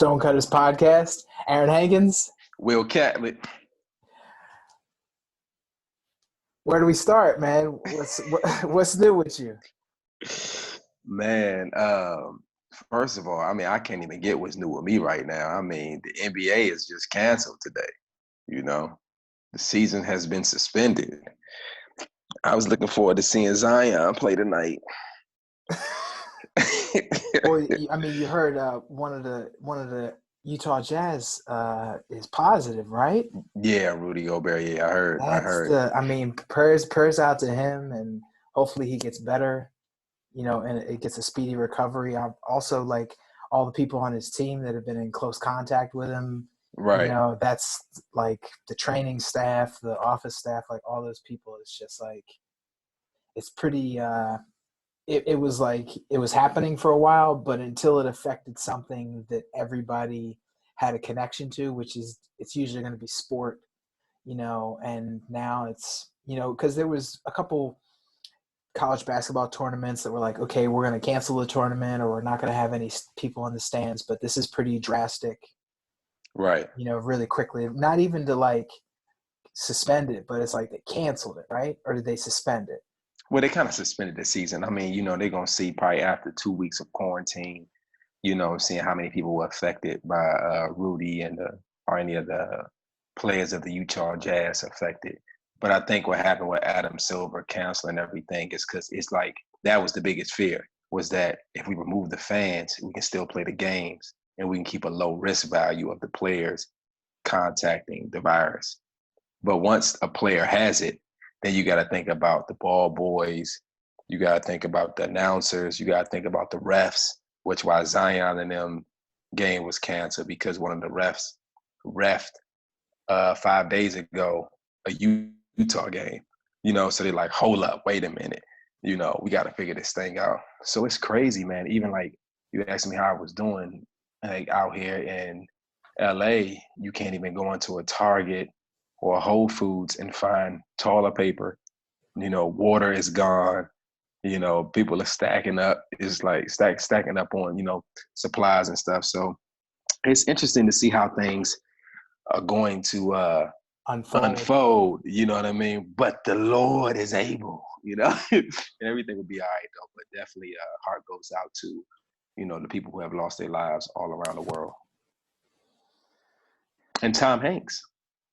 Stonecutters Podcast. Aaron Hankins. Will Catlett. Where do we start, man? What's new with you? Man, first of all, I can't even get what's new with me right now. The NBA is just canceled today. The season has been suspended. I was looking forward to seeing Zion play tonight. Well, you heard one of the Utah Jazz is positive, right? Yeah, Rudy Gobert. Yeah, I heard. Prayers out to him, and hopefully he gets better. And it gets a speedy recovery. I'm also like all the people on his team that have been in close contact with him. Right. That's like the training staff, the office staff, like all those people. It's just like it's pretty. It was like it was happening for a while, but until it affected something that everybody had a connection to, which is it's usually going to be sport, and now it's, because there was a couple college basketball tournaments that were like, okay, we're going to cancel the tournament or we're not going to have any people in the stands, but this is pretty drastic, right? Really quickly, not even to like suspend it, but it's like they canceled it, right? Or did they suspend it? Well, they kind of suspended the season. They're going to see probably after 2 weeks of quarantine, seeing how many people were affected by Rudy or any of the players of the Utah Jazz affected. But I think what happened with Adam Silver canceling everything is because it's like that was the biggest fear, was that if we remove the fans, we can still play the games and we can keep a low risk value of the players contacting the virus. But once a player has it, then you got to think about the ball boys. You got to think about the announcers. You got to think about the refs, which why Zion and them game was canceled because one of the refs refed 5 days ago a Utah game. So they're like, hold up, wait a minute. We got to figure this thing out. So it's crazy, man. Even like you asked me how I was doing, like out here in LA, you can't even go into a Target or Whole Foods and find toilet paper. Water is gone. People are stacking up. It's like stacking up on, supplies and stuff. So it's interesting to see how things are going to unfold. You know what I mean? But the Lord is able, and everything will be all right though. But definitely heart goes out to, the people who have lost their lives all around the world. And Tom Hanks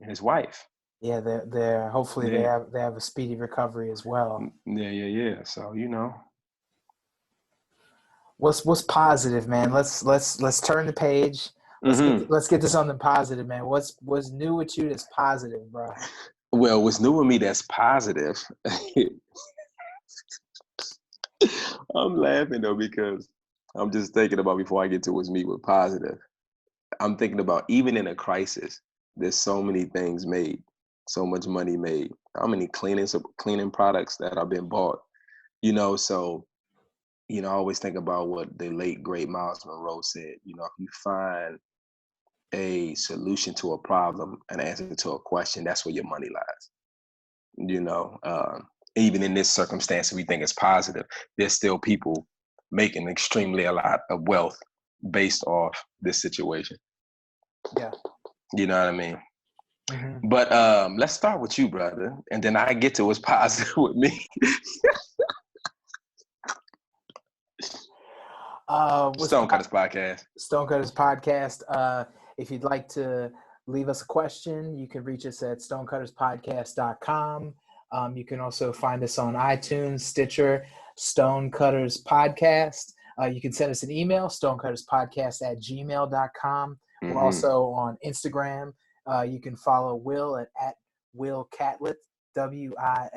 and his wife. Yeah, they're hopefully they have a speedy recovery as well. Yeah. So what's positive, man? Let's turn the page. Let's get to something positive, man. What's new with you that's positive, bro? Well, what's new with me that's positive? I'm laughing though because I'm just thinking about before I get to what's me with positive. I'm thinking about even in a crisis, there's so many things made, so much money made. How many cleaning products that have been bought, So, I always think about what the late great Miles Monroe said. If you find a solution to a problem, an answer to a question, that's where your money lies. Even in this circumstance, we think it's positive. There's still people making extremely a lot of wealth based off this situation. Yeah. You know what I mean? Mm-hmm. But let's start with you, brother, and then I get to what's positive with me. Stonecutters Podcast. Stonecutters Podcast. If you'd like to leave us a question, you can reach us at stonecutterspodcast.com. You can also find us on iTunes, Stitcher, Stonecutters Podcast. You can send us an email, stonecutterspodcast@gmail.com. Mm-hmm. We're also on Instagram. You can follow Will at Will Catlett, WILLCAT,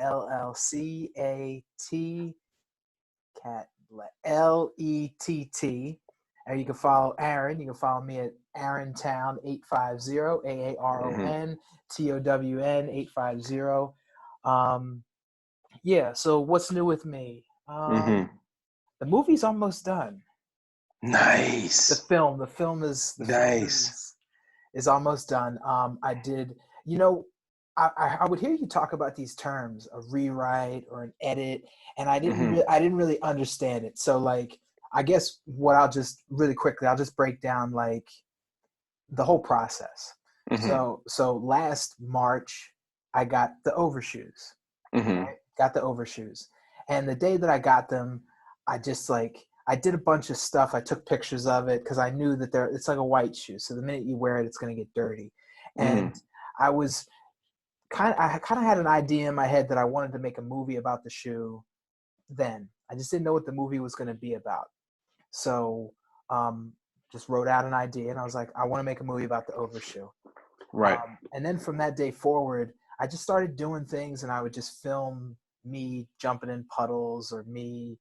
LETT. And you can follow Aaron. You can follow me at Aarontown 850, AARONTOWN 850. Yeah. So what's new with me? The movie's almost done. Nice. The film is almost done. I did. I would hear you talk about these terms, a rewrite or an edit, and I didn't really understand it. So like, I guess what I'll just really quickly, I'll just break down like the whole process. Mm-hmm. So last March, I got the overshoes. Mm-hmm. Right? Got the overshoes, and the day that I got them, I just like I did a bunch of stuff. I took pictures of it because I knew that it's like a white shoe. So the minute you wear it, it's going to get dirty. Mm-hmm. And I was I kind of had an idea in my head that I wanted to make a movie about the shoe. Then I just didn't know what the movie was going to be about. So um, just wrote out an idea, and I was like, I want to make a movie about the overshoe. Right. And then from that day forward, I just started doing things, and I would just film me jumping in puddles or me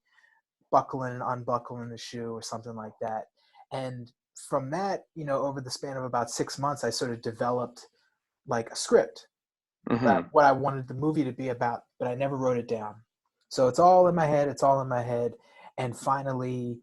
buckling and unbuckling the shoe or something like that. And from that, over the span of about 6 months, I sort of developed like a script about Mm-hmm. what I wanted the movie to be about, but I never wrote it down. So it's all in my head. It's all in my head. And finally,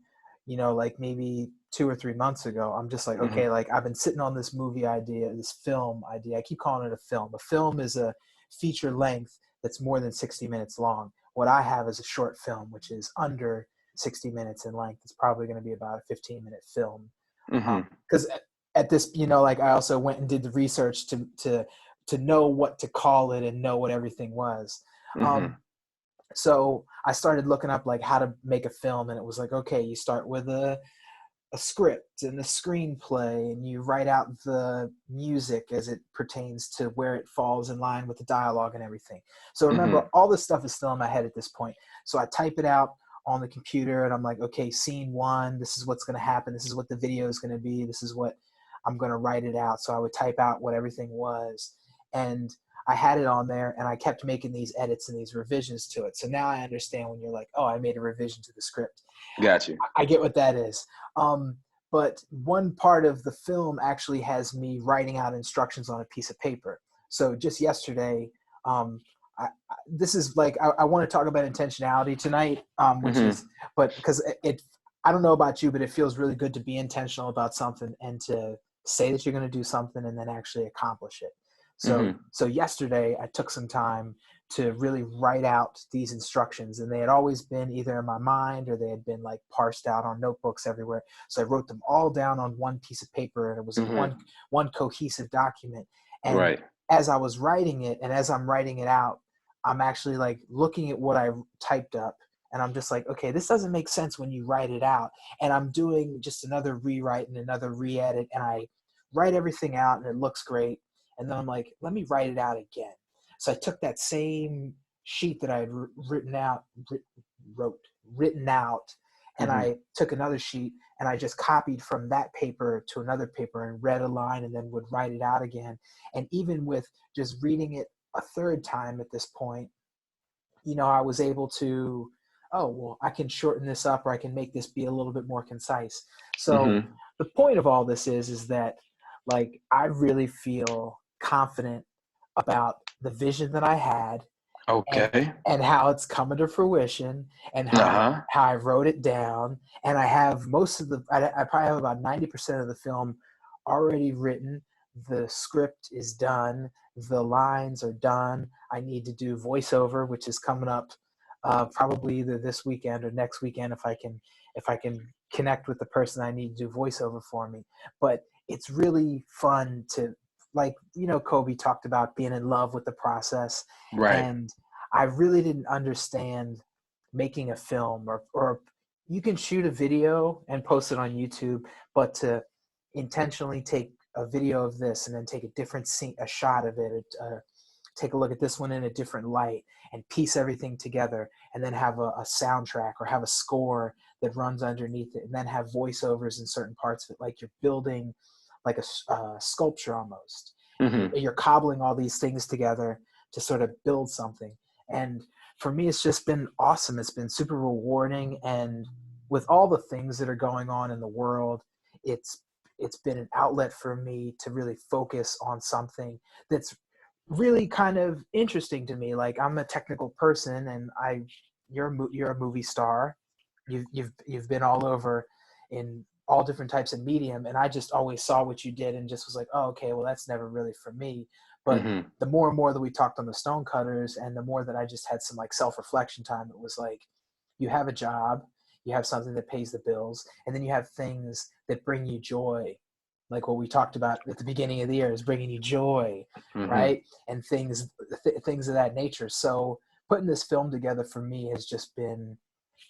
like maybe 2 or 3 months ago, I'm just like, Mm-hmm. okay, like I've been sitting on this movie idea, this film idea. I keep calling it a film. A film is a feature length that's more than 60 minutes long. What I have is a short film, which is under 60 minutes in length. It's probably going to be about a 15-minute film. Mm-hmm. Because at this, like I also went and did the research to know what to call it and know what everything was. Mm-hmm. So I started looking up like how to make a film, and it was like, okay, you start with a script and the screenplay, and you write out the music as it pertains to where it falls in line with the dialogue and everything. So remember, Mm-hmm. all this stuff is still in my head at this point. So I type it out on the computer, and I'm like, okay, scene one, this is what's going to happen. This is what the video is going to be. This is what I'm going to write it out. So I would type out what everything was. And I had it on there, and I kept making these edits and these revisions to it. So now I understand when you're like, oh, I made a revision to the script. Got you. I get what that is. But one part of the film actually has me writing out instructions on a piece of paper. So just yesterday, this is like I want to talk about intentionality tonight, which Mm-hmm. is, but because I don't know about you, but it feels really good to be intentional about something and to say that you're going to do something and then actually accomplish it. So Mm-hmm. so yesterday I took some time to really write out these instructions, and they had always been either in my mind or they had been like parsed out on notebooks everywhere. So I wrote them all down on one piece of paper, and it was a Mm-hmm. one cohesive document. And Right. as I was writing it, and as I'm writing it out, I'm actually like looking at what I typed up, and I'm just like, okay, this doesn't make sense when you write it out. And I'm doing just another rewrite and another re-edit, and I write everything out and it looks great. And then I'm like, let me write it out again. So I took that same sheet that I had written out, and Mm-hmm. I took another sheet and I just copied from that paper to another paper and read a line and then would write it out again. And even with just reading it a third time at this point, I was able to, oh, well, I can shorten this up, or I can make this be a little bit more concise. So Mm-hmm. the point of all this is that like I really feel confident about the vision that I had, and Okay. how it's coming to fruition, and Uh-huh. how I wrote it down, and I have most of I probably have about 90% of the film already written. The script is done, the lines are done. I need to do voiceover, which is coming up probably either this weekend or next weekend if I can connect with the person I need to do voiceover for me. But it's really fun to, like, Kobe talked about being in love with the process, Right. and I really didn't understand making a film, or you can shoot a video and post it on YouTube, but to intentionally take a video of this and then take a different scene, a shot of it, take a look at this one in a different light and piece everything together, and then have a soundtrack or have a score that runs underneath it, and then have voiceovers in certain parts of it, like you're building like a sculpture almost. Mm-hmm. You're cobbling all these things together to sort of build something. And for me, it's just been awesome. It's been super rewarding. And with all the things that are going on in the world, it's been an outlet for me to really focus on something that's really kind of interesting to me. Like, I'm a technical person, and you're a movie star. You've been all over in all different types of medium, and I just always saw what you did and just was like, oh, okay, well, that's never really for me. But Mm-hmm. the more and more that we talked on the Stonecutters, and the more that I just had some like self-reflection time, it was like, you have a job, you have something that pays the bills, and then you have things that bring you joy. like what we talked about at the beginning of the year, is bringing you joy, right? And things of that nature. So putting this film together for me has just been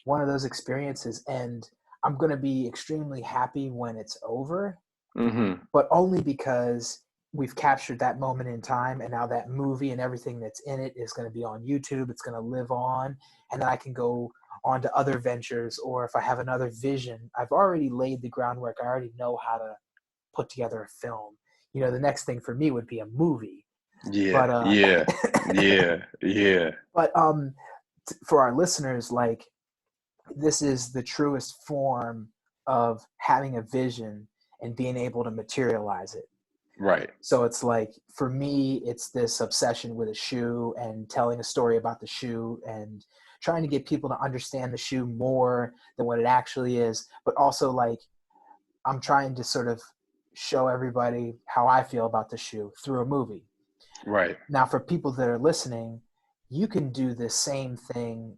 one of those experiences, and I'm going to be extremely happy when it's over, but only because we've captured that moment in time, and now that movie and everything that's in it is going to be on YouTube. It's going to live on, and then I can go on to other ventures, or if I have another vision, I've already laid the groundwork. I already know how to put together a film. You know, the next thing for me would be a movie. But but for our listeners, like, this is the truest form of having a vision and being able to materialize it. Right. So it's like, for me, it's this obsession with a shoe and telling a story about the shoe and trying to get people to understand the shoe more than what it actually is. But also, like, I'm trying to sort of show everybody how I feel about the shoe through a movie. Right. Now, for people that are listening, you can do the same thing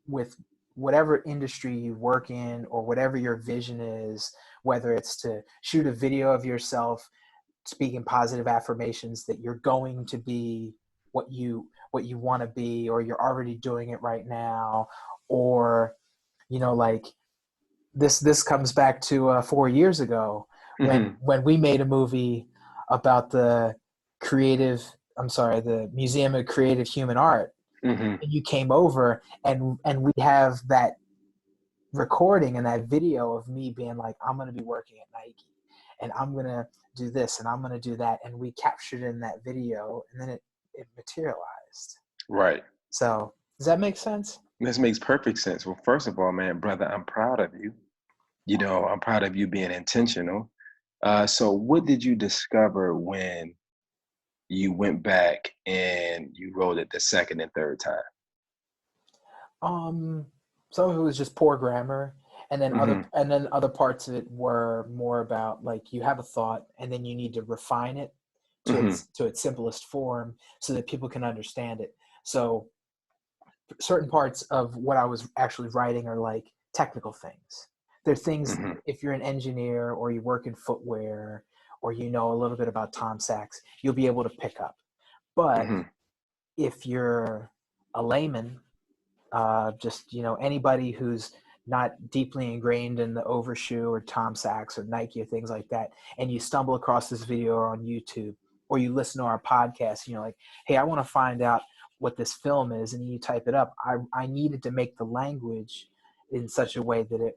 with whatever industry you work in, or whatever your vision is, whether it's to shoot a video of yourself speaking positive affirmations that you're going to be what you want to be, or you're already doing it right now, or, you know, like, this comes back to 4 years ago when we made a movie about the Museum of Creative Human Art. And you came over, and we have that recording and that video of me being like, I'm going to be working at Nike, and I'm going to do this, and I'm going to do that. And we captured it in that video, and then it materialized. Right. So does that make sense? This makes perfect sense. Well, first of all, man, brother, I'm proud of you. You know, I'm proud of you being intentional. So what did you discover when you went back and you wrote it the second and third time? Some of it was just poor grammar, and then other parts of it were more about, like, you have a thought and then you need to refine it to its simplest form so that people can understand it. So certain parts of what I was actually writing are like technical things. They're things, if you're an engineer or you work in footwear, or you know a little bit about Tom Sachs, you'll be able to pick up. But if you're a layman, just, you know, anybody who's not deeply ingrained in the Overshoe or Tom Sachs or Nike or things like that, and you stumble across this video on YouTube, or you listen to our podcast, and you're like, hey, I want to find out what this film is, and you type it up. I needed to make the language in such a way that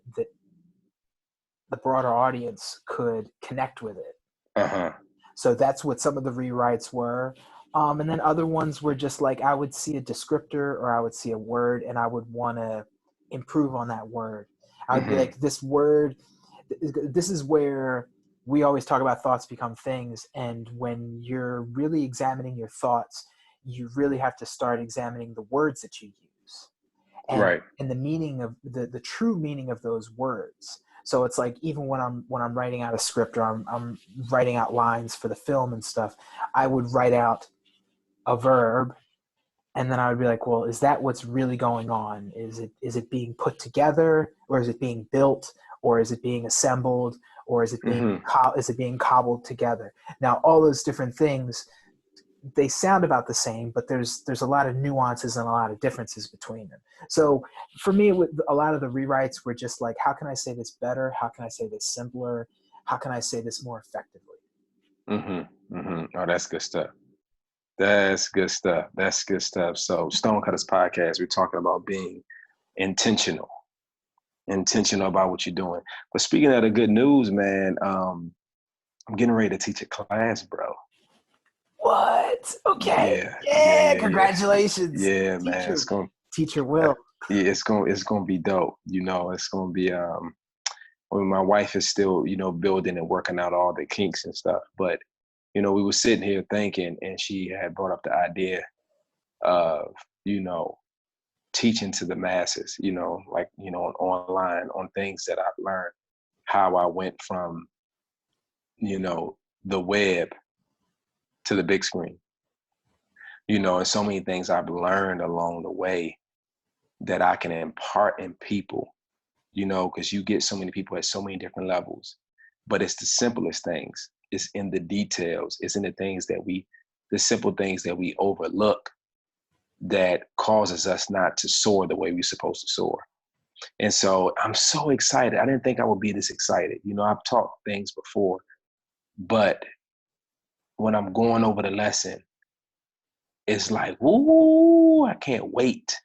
the broader audience could connect with it. So that's what some of the rewrites were. And then other ones were just like, I would see a descriptor or I would see a word, and I would want to improve on that word. I would be like, this word, this is where we always talk about thoughts become things. And when you're really examining your thoughts, you really have to start examining the words that you use. And the meaning of the true meaning of those words. So it's like, even when I'm writing out a script, or I'm writing out lines for the film and stuff, I would write out a verb, and then I would be like, well, is that what's really going on? Is it being put together, or is it being built, or is it being assembled, or is it being cobbled together? Now, all those different things, they sound about the same, but there's a lot of nuances and a lot of differences between them. So for me, a lot of the rewrites were just like, how can I say this better? How can I say this simpler? How can I say this more effectively? Oh, that's good stuff. That's good stuff. That's good stuff. So Stonecutters Podcast, we're talking about being intentional about what you're doing. But speaking of the good news, man, I'm getting ready to teach a class, bro. What? Okay. Yeah. Congratulations. Yeah, man. Teacher Will. Yeah, it's gonna be dope. You know, it's gonna be when my wife is still, you know, building and working out all the kinks and stuff. But, you know, we were sitting here thinking, and she had brought up the idea of, you know, teaching to the masses, you know, like, you know, online, on things that I've learned, how I went from, you know, the web to the big screen, you know, and so many things I've learned along the way that I can impart in people, you know, because you get so many people at so many different levels. but it's the simplest things. It's in the details. It's in the simple things that we overlook that causes us not to soar the way we're supposed to soar. And so I'm so excited. I didn't think I would be this excited. I've taught things before, but when I'm going over the lesson, it's like, woo, I can't wait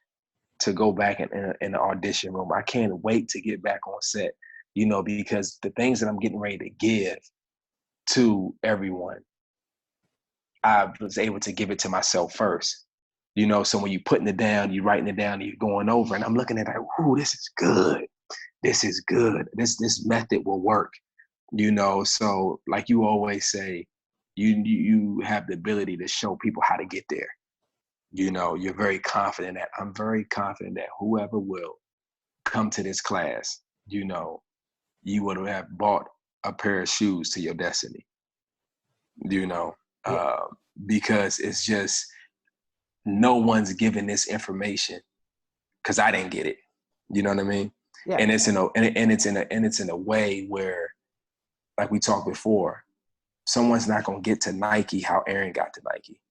to go back in the audition room. I can't wait to get back on set, because the things that I'm getting ready to give to everyone, I was able to give it to myself first. So when you're putting it down, you're writing it down, and you're going over, and I'm looking at it like, ooh, this is good. This is good. This method will work. So like you always say, you have the ability to show people how to get there. You're very confident that I'm very confident that whoever will come to this class, you would have bought a pair of shoes to your destiny, because it's just, no one's giving this information because I didn't get it. You know what I mean? Yeah. And it's in a way where, like we talked before, someone's not going to get to Nike how Aaron got to Nike,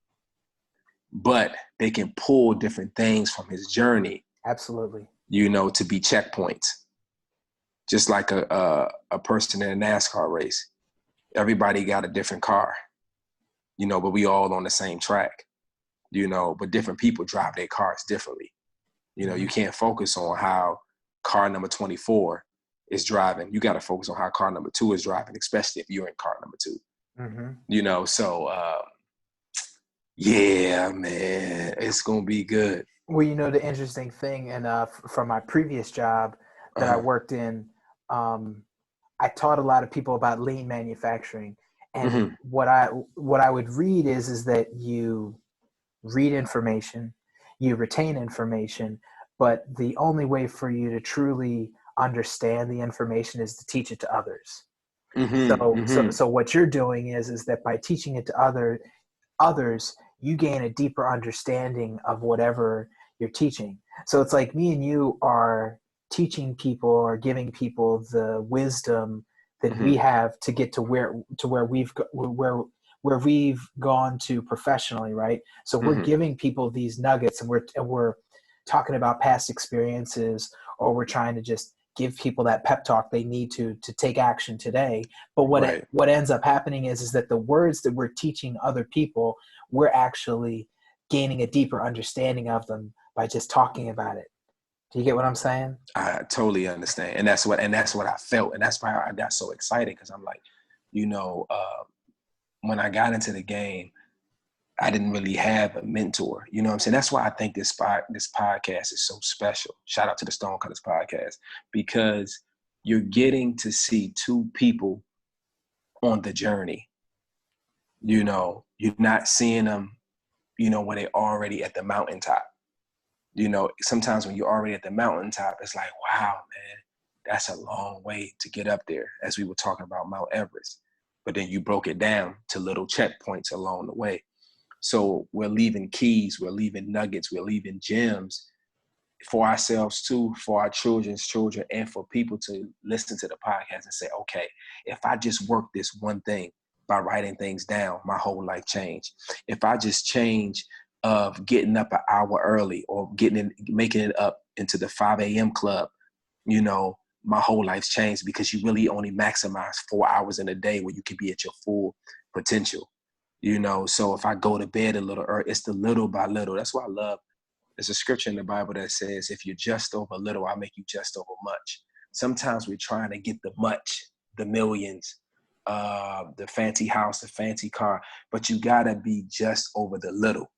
but they can pull different things from his journey. Absolutely. To be checkpoints. Just like a person in a NASCAR race, everybody got a different car, but we all on the same track. But different people drive their cars differently. You can't focus on how car number 24 is driving. You got to focus on how car number 2 is driving, especially if you're in car number 2. Mm-hmm. So yeah, man, it's going to be good. Well, the interesting thing, and from my previous job that I worked in, I taught a lot of people about lean manufacturing. And what I would read is that you read information, you retain information, but the only way for you to truly understand the information is to teach it to others. So what you're doing is that by teaching it to others, you gain a deeper understanding of whatever you're teaching. So it's like me and you are teaching people or giving people the wisdom that we have to get to where we've gone to professionally, right? So we're giving people these nuggets, and we're talking about past experiences, or we're trying to just give people that pep talk they need to take action today. But what ends up happening is that the words that we're teaching other people, we're actually gaining a deeper understanding of them by just talking about it. Do you get what I'm saying? I totally understand. And that's what I felt. And that's why I got so excited, because I'm like, when I got into the game, I didn't really have a mentor. You know what I'm saying? That's why I think this podcast is so special. Shout out to the Stonecutters Podcast, because you're getting to see two people on the journey. You're not seeing them, when they're already at the mountaintop. Sometimes when you're already at the mountaintop, it's like, wow, man, that's a long way to get up there, as we were talking about Mount Everest. But then you broke it down to little checkpoints along the way. So we're leaving keys, we're leaving nuggets, we're leaving gems for ourselves too, for our children's children, and for people to listen to the podcast and say, okay, if I just work this one thing by writing things down, my whole life changed. If I just change of getting up an hour early, or making it up into the 5 a.m. club, my whole life's changed, because you really only maximize 4 hours in a day where you can be at your full potential. So if I go to bed a little early, it's the little by little. That's why I love, there's a scripture in the Bible that says, if you're just over little, I'll make you just over much. Sometimes we're trying to get the much, the millions, the fancy house, the fancy car, but you gotta be just over the little.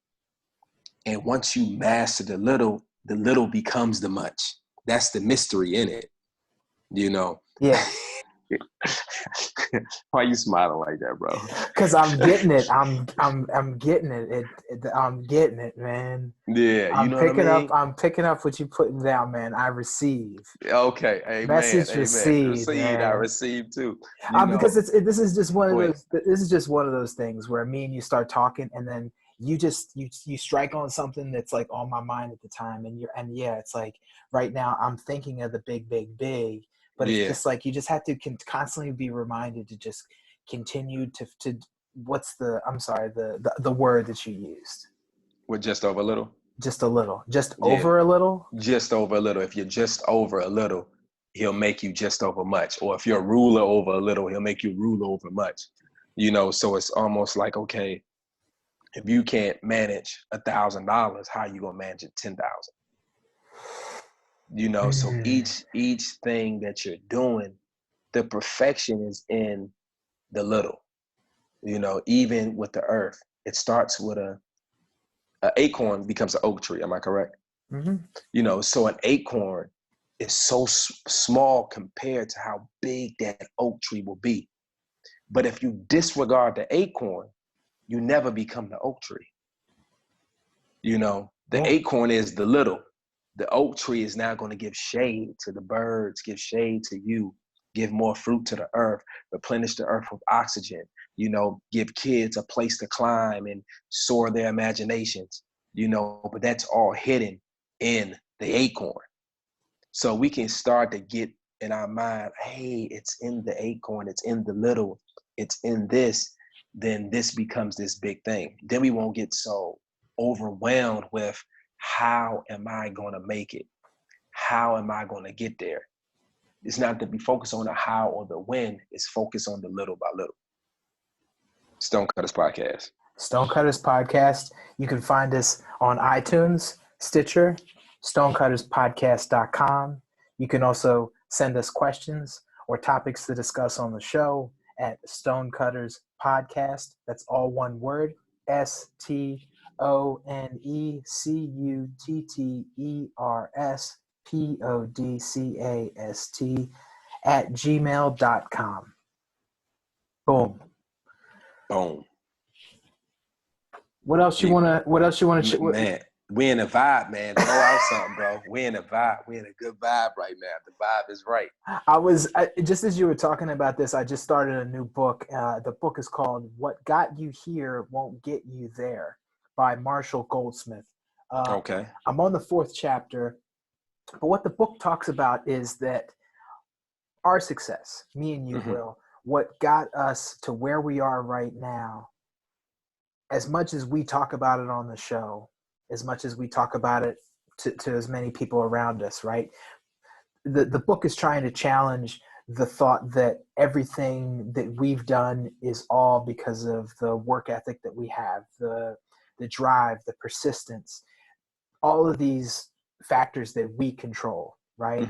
And once you master the little becomes the much. That's the mystery in it, Yeah. Why are you smiling like that, bro? Because I'm getting it. I'm getting it. I'm getting it, man. Yeah, I'm picking up what you putting down, man. I receive. Okay, amen. Message received. I received too. Because this is just one of those. This is just one of those things where me and you start talking, and then you strike on something that's like on my mind at the time, and it's like right now I'm thinking of the big, But it's Yeah. just like you just have to constantly be reminded to just continue to what's the I'm sorry the word that you used. We're just over a little. Just a little, just Yeah. over a little. Just over a little. If you're just over a little, he'll make you just over much. Or if you're a ruler over a little, he'll make you rule over much. So it's almost like, okay, if you can't manage $1,000, how are you gonna manage it 10,000? So each thing that you're doing, the perfection is in the little. Even with the earth, it starts with a acorn becomes an oak tree. Am I correct? Mm-hmm. So an acorn is so small compared to how big that oak tree will be. But if you disregard the acorn, you never become the oak tree. The acorn is the little. The oak tree is now going to give shade to the birds, give shade to you, give more fruit to the earth, replenish the earth with oxygen, give kids a place to climb and soar their imaginations, but that's all hidden in the acorn. So we can start to get in our mind, hey, it's in the acorn, it's in the little, it's in this, then this becomes this big thing. Then we won't get so overwhelmed with how am I going to make it? How am I going to get there? It's not to be focused on the how or the when, it's focused on the little by little. Stonecutters Podcast. Stonecutters Podcast. You can find us on iTunes, Stitcher, stonecutterspodcast.com. You can also send us questions or topics to discuss on the show at Stonecutters Podcast. That's all one word, STONECUTTERS @gmail.com. Boom. Boom. What else you wanna? Man, we in a vibe, man. Throw out something, bro. We in a vibe. We in a good vibe right now. The vibe is right. Just as you were talking about this, I just started a new book. The book is called "What Got You Here Won't Get You There" by Marshall Goldsmith. Okay. I'm on the 4th chapter, but what the book talks about is that our success, me and you, Will, what got us to where we are right now, as much as we talk about it on the show, as much as we talk about it to as many people around us, right? The book is trying to challenge the thought that everything that we've done is all because of the work ethic that we have, the drive, the persistence, all of these factors that we control, right?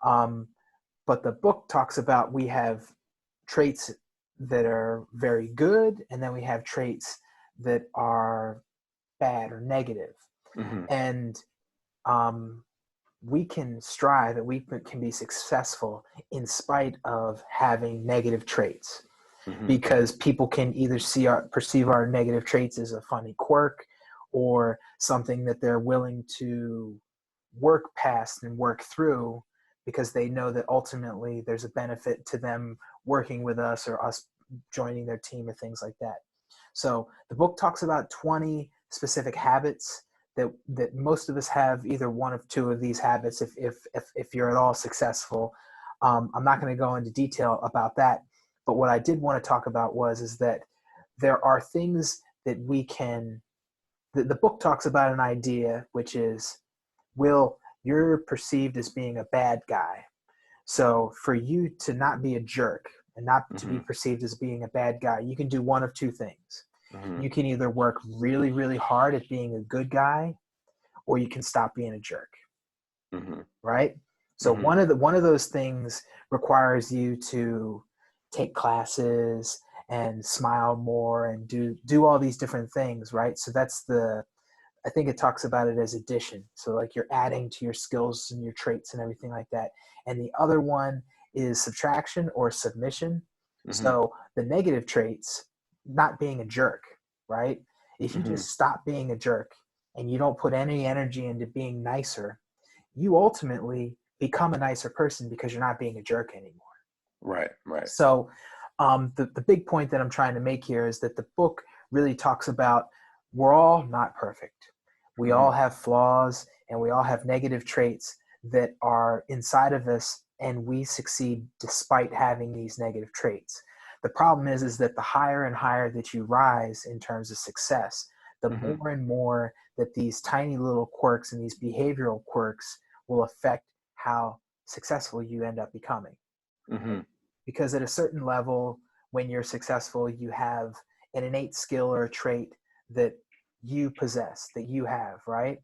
But the book talks about we have traits that are very good, and then we have traits that are bad or negative. And we can strive and we can be successful in spite of having negative traits, because people can either perceive our negative traits as a funny quirk or something that they're willing to work past and work through, because they know that ultimately there's a benefit to them working with us or us joining their team or things like that. So the book talks about 20 specific habits that most of us have either one of two of these habits if you're at all successful. I'm not going to go into detail about that, but what I did want to talk about is that there are things that we can, the book talks about an idea, which is, Will, you're perceived as being a bad guy. So for you to not be a jerk and not to be perceived as being a bad guy, you can do one of two things. You can either work really, really hard at being a good guy, or you can stop being a jerk. Right? So one of those things requires you to take classes and smile more and do all these different things, right? So that's I think it talks about it as addition. So like you're adding to your skills and your traits and everything like that. And the other one is subtraction or submission. So the negative traits, not being a jerk, right? If you just stop being a jerk and you don't put any energy into being nicer, you ultimately become a nicer person because you're not being a jerk anymore. Right. So the big point that I'm trying to make here is that the book really talks about we're all not perfect. We all have flaws and we all have negative traits that are inside of us and we succeed despite having these negative traits. The problem is that the higher and higher that you rise in terms of success, the Mm-hmm. more and more that these tiny little quirks and these behavioral quirks will affect how successful you end up becoming. Mm-hmm. Because at a certain level, when you're successful, you have an innate skill or a trait that you possess, that you have, right?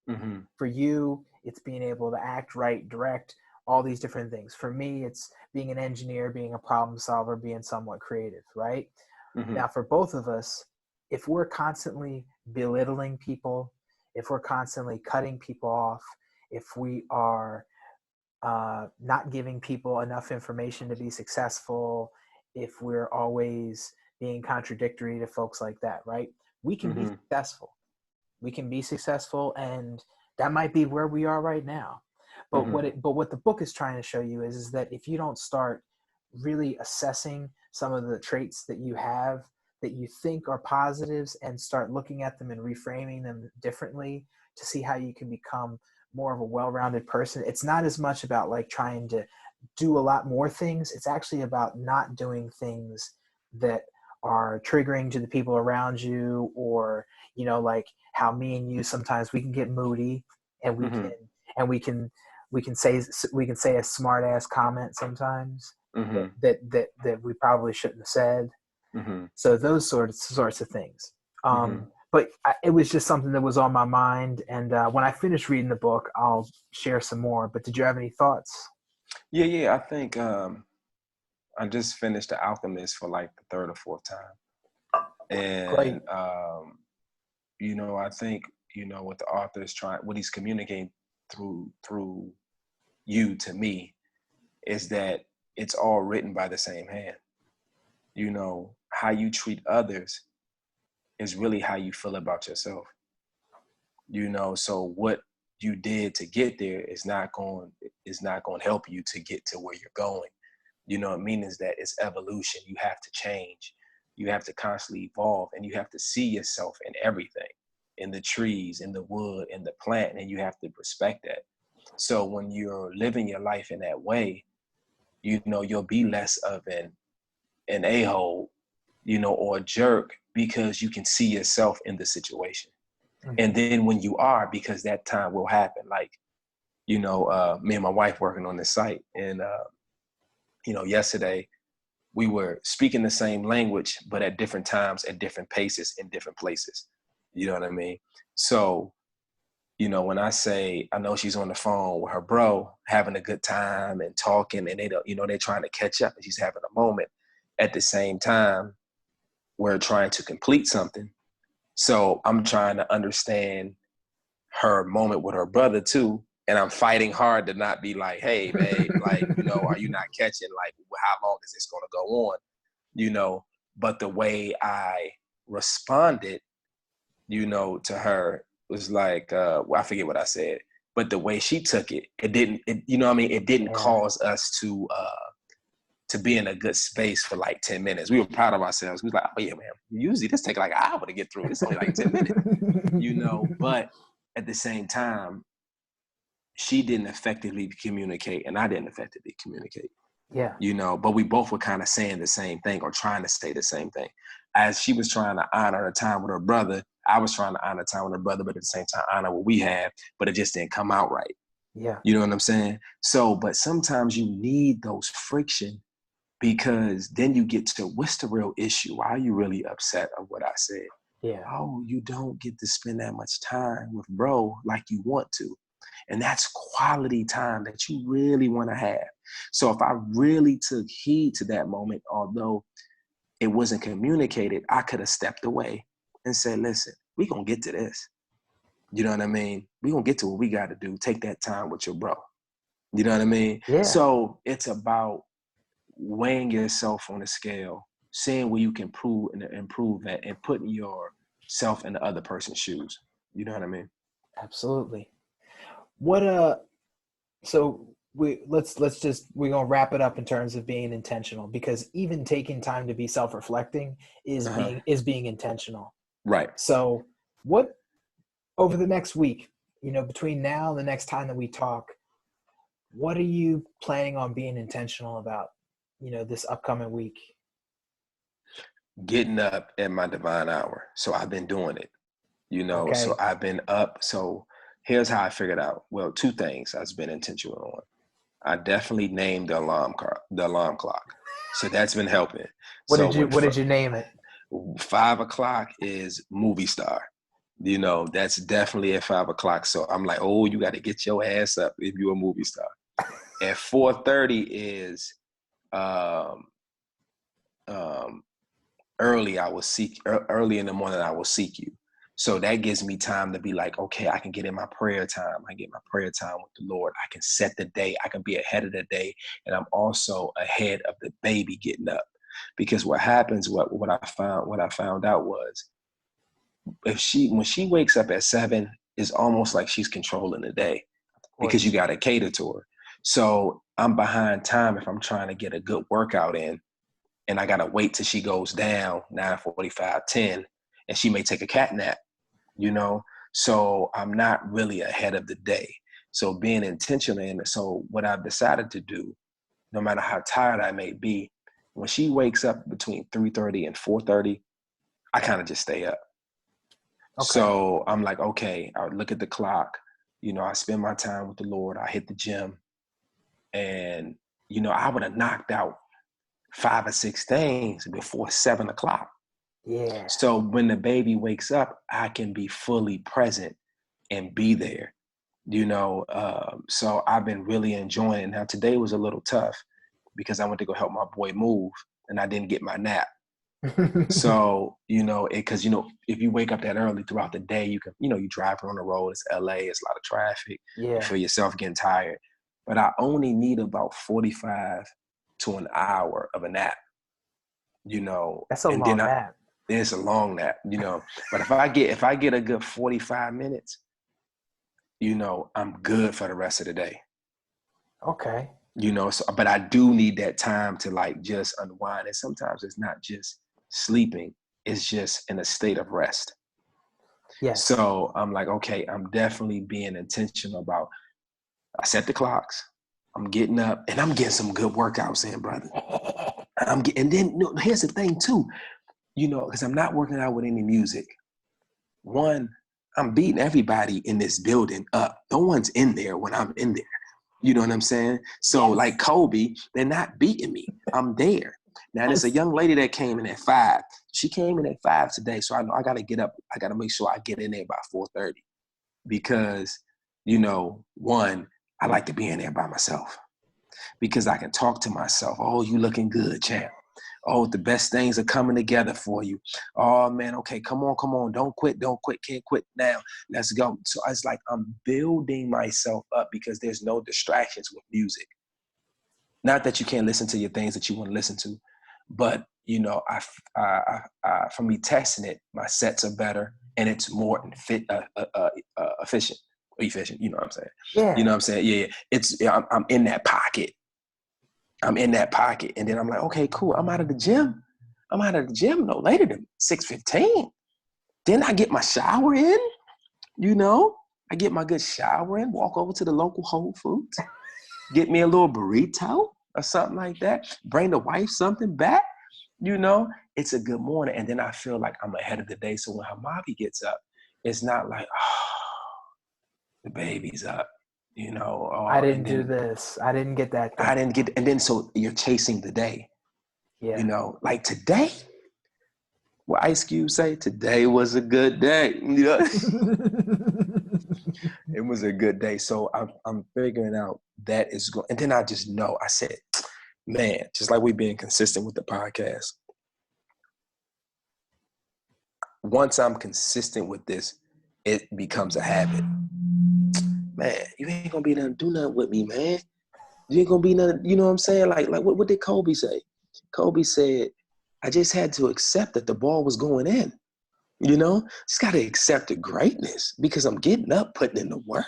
Mm-hmm. For you, it's being able to act, write, direct, all these different things. For me, it's being an engineer, being a problem solver, being somewhat creative, right? Mm-hmm. Now, for both of us, if we're constantly belittling people, if we're constantly cutting people off, if we are not giving people enough information to be successful, if we're always being contradictory to folks like that, right? We can be Mm-hmm. successful. We can be successful, and that might be where we are right now. But Mm-hmm. what the book is trying to show you is that if you don't start really assessing some of the traits that you have that you think are positives and start looking at them and reframing them differently to see how you can become more of a well-rounded person. It's not as much about like trying to do a lot more things. It's actually about not doing things that are triggering to the people around you, or like how me and you sometimes we can get moody, and we Mm-hmm. can and we can say a smart ass comment sometimes Mm-hmm. that we probably shouldn't have said. Mm-hmm. So those sorts of things. Mm-hmm. But it was just something that was on my mind, and when I finish reading the book, I'll share some more. But did you have any thoughts? Yeah. I think I just finished The Alchemist for like the third or fourth time, Great. and I think what the author is trying, what he's communicating through you to me, is that it's all written by the same hand. How you treat others is really how you feel about yourself. So what you did to get there is not going to help you to get to where you're going. It means that it's evolution. You have to change. You have to constantly evolve, and you have to see yourself in everything, in the trees, in the wood, in the plant, and you have to respect that. So when you're living your life in that way, you'll be less of an a-hole, or a jerk, because you can see yourself in the situation. And then when you are, because that time will happen, like, me and my wife working on this site, and yesterday we were speaking the same language, but at different times, at different paces, in different places. You know what I mean? So, when I say, I know she's on the phone with her bro, having a good time and talking, and they don't, they're trying to catch up, and she's having a moment. At the same time, we're trying to complete something. So I'm trying to understand her moment with her brother too. And I'm fighting hard to not be like, hey, babe, like, are you not catching? Like, how long is this going to go on? But the way I responded, to her was like, I forget what I said, but the way she took it, it didn't, it didn't Yeah. cause us to be in a good space for like 10 minutes. We were proud of ourselves. We was like, oh yeah, man, usually this take like an hour to get through. It's only like 10 minutes, but at the same time, she didn't effectively communicate and I didn't effectively communicate. Yeah. But we both were kind of saying the same thing, or trying to say the same thing. As she was trying to honor her time with her brother, I was trying to honor time with her brother, but at the same time honor what we had, but it just didn't come out right. Yeah. You know what I'm saying? So, but sometimes you need those friction, because then you get to, what's the real issue? Why are you really upset of what I said? Yeah. Oh, you don't get to spend that much time with bro like you want to. And that's quality time that you really want to have. So if I really took heed to that moment, although it wasn't communicated, I could have stepped away and said, listen, we're going to get to this. You know what I mean? We're going to get to what we got to do. Take that time with your bro. You know what I mean? Yeah. So it's about weighing yourself on a scale, seeing where you can improve at, and putting yourself in the other person's shoes. You know what I mean? Absolutely. So we're gonna wrap it up in terms of being intentional, because even taking time to be self-reflecting is Uh-huh. being intentional. Right. So what, over the next week, between now and the next time that we talk, what are you planning on being intentional about, this upcoming week? Getting up at my divine hour. So I've been doing it, so Okay. I've been up. So here's how I figured out. Well, two things I've been intentional on. I definitely named the alarm clock. So that's been helping. What So did you name it? 5 o'clock is movie star. That's definitely at 5 o'clock. So I'm like, oh, you got to get your ass up if you're a movie star. At 4:30 is um, um, early. Early in the morning. I will seek you. So that gives me time to be like, okay, I can get in my prayer time. I get my prayer time with the Lord. I can set the day. I can be ahead of the day, and I'm also ahead of the baby getting up. Because what happens, what I found out was, when she wakes up at 7, it's almost like she's controlling the day Of because you course. got to cater to her. So I'm behind time if I'm trying to get a good workout in, and I got to wait till she goes down 9:45, 10, and she may take a cat nap, So I'm not really ahead of the day. So being intentional in it. So what I've decided to do, no matter how tired I may be, when she wakes up between 3:30 and 4:30, I kind of just stay up. Okay. So I'm like, okay, I look at the clock, I spend my time with the Lord, I hit the gym, and, I would have knocked out 5 or 6 things before 7 o'clock. Yeah. So when the baby wakes up, I can be fully present and be there, So I've been really enjoying it. Now, today was a little tough because I went to go help my boy move and I didn't get my nap. So, because, if you wake up that early throughout the day, you can, you drive on the road, it's LA, it's a lot of traffic, you Yeah. feel yourself getting tired. But I only need about 45 to an hour of a nap, That's a and then long nap. it's a long nap, But if I get a good 45 minutes, I'm good for the rest of the day. Okay. So, but I do need that time to like just unwind. And sometimes it's not just sleeping, it's just in a state of rest. Yes. So I'm like, okay, I'm definitely being intentional about, I set the clocks, I'm getting up and I'm getting some good workouts in, brother. And then here's the thing too, because I'm not working out with any music. One, I'm beating everybody in this building up. No one's in there when I'm in there. You know what I'm saying? So Yes. like Kobe, they're not beating me. I'm there. Now there's a Yes. young lady that came in at 5. She came in at 5 today. So I know I got to get up. I got to make sure I get in there by 4:30 because, one, I like to be in there by myself because I can talk to myself. Oh, you looking good, champ. Oh, the best things are coming together for you. Oh, man, okay, come on. Don't quit, can't quit now. Let's go. So it's like I'm building myself up because there's no distractions with music. Not that you can't listen to your things that you want to listen to, but, for me testing it, my sets are better and it's more efficient. You know what I'm saying? Yeah. You know what I'm saying? Yeah. I'm in that pocket. And then I'm like, okay, cool. I'm out of the gym no later than 6:15. Then I get my shower in, I get my good shower in, walk over to the local Whole Foods, get me a little burrito or something like that, bring the wife something back, it's a good morning. And then I feel like I'm ahead of the day. So when Hamabi gets up, it's not like, oh, the baby's up, I didn't and do then this. I didn't get that I done. didn't get, and then so you're chasing the day. Yeah. Like today, what Ice Cube say, today was a good day. It was a good day. So I'm figuring out that is going, and then I just know, I said, man, just like we being consistent with the podcast. Once I'm consistent with this, it becomes a habit. Man, you ain't gonna be nothing, do nothing with me, man. You ain't gonna be nothing, you know what I'm saying? Like what did Kobe say? Kobe said, I just had to accept that the ball was going in. Just got to accept the greatness because I'm getting up, putting in the work.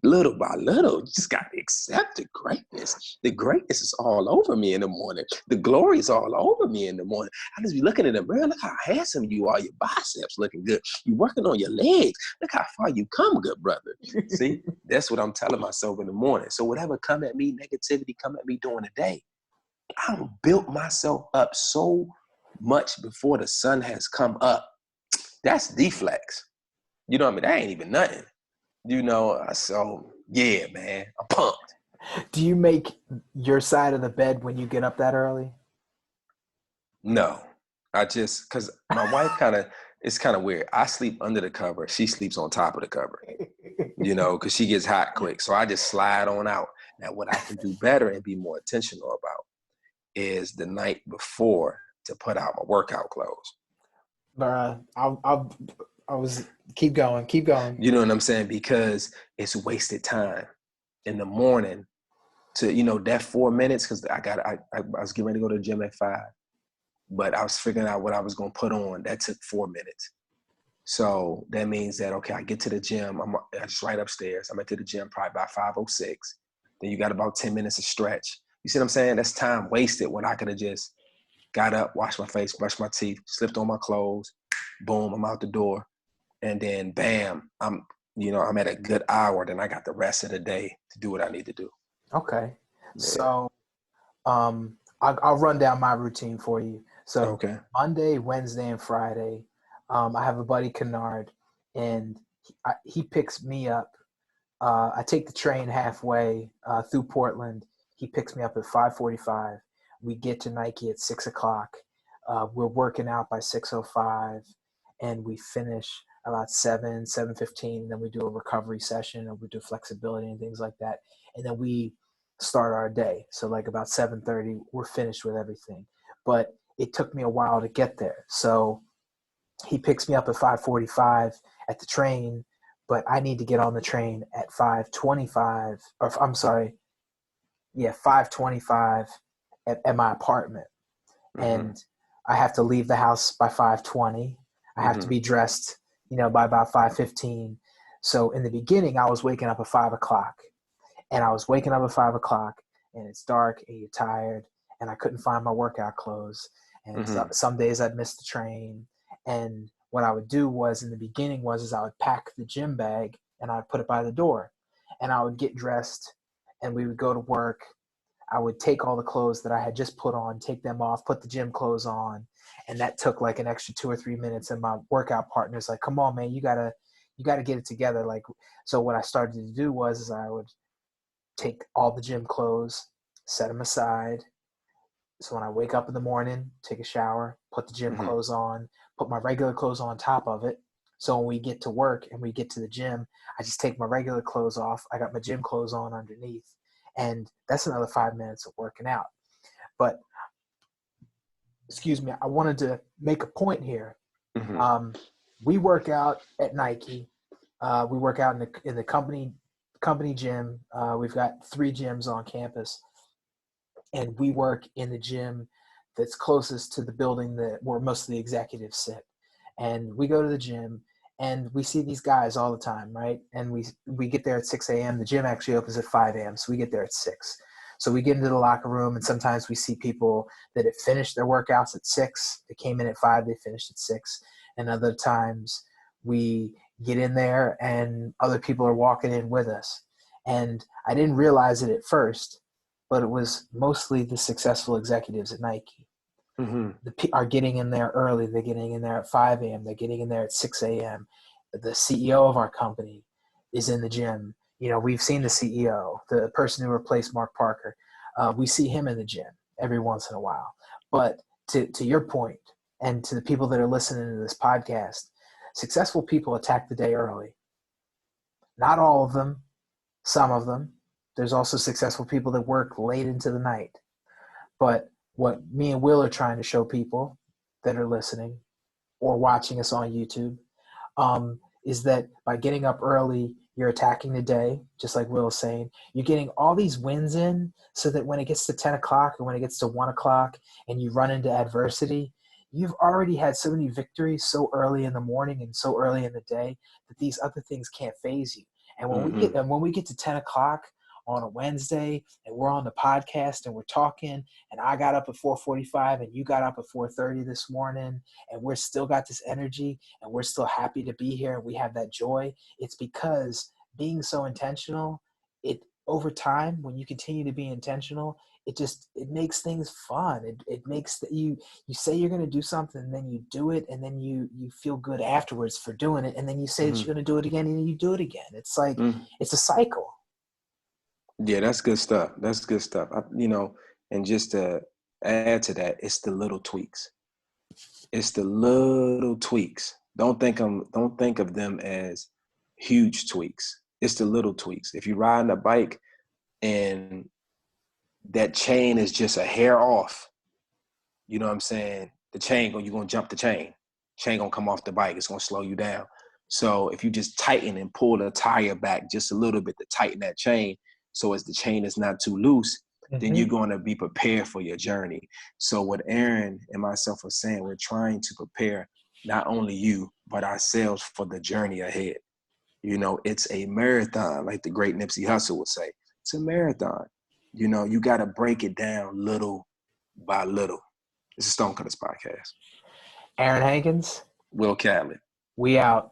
little by little, you just got to accept the greatness. The greatness is all over me in the morning. The glory is all over me in the morning. I just be looking in the mirror, look how handsome you are. Your biceps looking good. You working on your legs. Look how far you come, good brother. See, that's what I'm telling myself in the morning. So whatever come at me, negativity come at me during the day, I built myself up so much before the sun has come up. That's deflex. You know what I mean? That ain't even nothing. You know, so yeah, man, I'm pumped. Do you make your side of the bed when you get up that early? No, because my wife it's kind of weird. I sleep under the cover. She sleeps on top of the cover, you know, because she gets hot quick. So I just slide on out. Now, what I can do better and be more intentional about is the night before to put out my workout clothes. I was keep going. You know what I'm saying? Because it's wasted time in the morning to, you know, that 4 minutes, because I was getting ready to go to the gym at 5, but I was figuring out what I was going to put on. That took 4 minutes. So that means that, okay, I get to the gym. I just right upstairs. I'm at the gym probably by 5:06. Then you got about 10 minutes of stretch. You see what I'm saying? That's time wasted when I could have just got up, washed my face, brushed my teeth, slipped on my clothes, boom, I'm out the door. And then bam, I'm at a good hour. Then I got the rest of the day to do what I need to do. Okay. Yeah. So I'll run down my routine for you. So okay. Monday, Wednesday, and Friday, I have a buddy, Kennard, and he picks me up. I take the train halfway through Portland. He picks me up at 5:45. We get to Nike at 6 o'clock. We're working out by 6:05, and we finish about 7:15. And then we do a recovery session, and we do flexibility and things like that. And then we start our day. So like about 7:30, we're finished with everything. But it took me a while to get there. So he picks me up at 5:45 at the train, but I need to get on the train at 5:25, or I'm sorry, 5:25 at my apartment. Mm-hmm. And I have to leave the house by 5:20. I have to be dressed, by about 5:15. So in the beginning, I was waking up at 5 o'clock. And I was waking up at 5 o'clock, and it's dark, and you're tired, and I couldn't find my workout clothes. And some days I'd miss the train. And what I would do was, in the beginning, is I would pack the gym bag, and I'd put it by the door. And I would get dressed, and we would go to work. I would take all the clothes that I had just put on, take them off, put the gym clothes on. And that took like an extra 2 or 3 minutes. And my workout partner's like, come on, man, you gotta get it together. Like, so what I started to do was I would take all the gym clothes, set them aside. So when I wake up in the morning, take a shower, put the gym clothes on, put my regular clothes on top of it. So when we get to work and we get to the gym, I just take my regular clothes off. I got my gym clothes on underneath. And that's another 5 minutes of working out. But, excuse me, I wanted to make a point here. We work out at Nike. We work out in the company gym. We've got 3 gyms on campus, and we work in the gym that's closest to the building where most of the executives sit. And we go to the gym, and we see these guys all the time, right? And we get there at 6 a.m. The gym actually opens at 5 a.m., so we get there at 6. So we get into the locker room, and sometimes we see people that have finished their workouts at 6. They came in at 5, they finished at 6. And other times we get in there and other people are walking in with us. And I didn't realize it at first, but it was mostly the successful executives at Nike. Are getting in there early. They're getting in there at 5 a.m. They're getting in there at 6 a.m. The CEO of our company is in the gym. We've seen the CEO, the person who replaced Mark Parker. We see him in the gym every once in a while. But to your point, and to the people that are listening to this podcast, successful people attack the day early. Not all of them, some of them. There's also successful people that work late into the night. But what me and Will are trying to show people that are listening or watching us on YouTube is that by getting up early, you're attacking the day, just like Will is saying. You're getting all these wins in so that when it gets to 10 o'clock or when it gets to 1 o'clock and you run into adversity, you've already had so many victories so early in the morning and so early in the day that these other things can't faze you. And Mm-hmm. when we get to 10 o'clock on a Wednesday and we're on the podcast and we're talking, and I got up at 4:45 and you got up at 4:30 this morning, and we're still got this energy and we're still happy to be here and we have that joy, it's because being so intentional, it over time, when you continue to be intentional, it makes things fun. It makes that you say you're going to do something, and then you do it, and then you feel good afterwards for doing it, and then you say that Mm-hmm. you're going to do it again, and you do it again. It's like Mm-hmm. it's a cycle. Yeah, that's good stuff. That's good stuff. And just to add to that, it's the little tweaks. It's the little tweaks. Don't think of them as huge tweaks. It's the little tweaks. If you're riding a bike and that chain is just a hair off, you know what I'm saying? You're gonna jump the chain. Chain gonna come off the bike. It's gonna slow you down. So if you just tighten and pull the tire back just a little bit to tighten that chain, so as the chain is not too loose, then you're Mm-hmm. going to be prepared for your journey. So what Aaron and myself are saying, we're trying to prepare not only you, but ourselves for the journey ahead. You know, it's a marathon, like the great Nipsey Hussle would say. It's a marathon. You know, you got to break it down little by little. It's a Stonecutters Podcast. Aaron Hankins, Will Catlett. we out.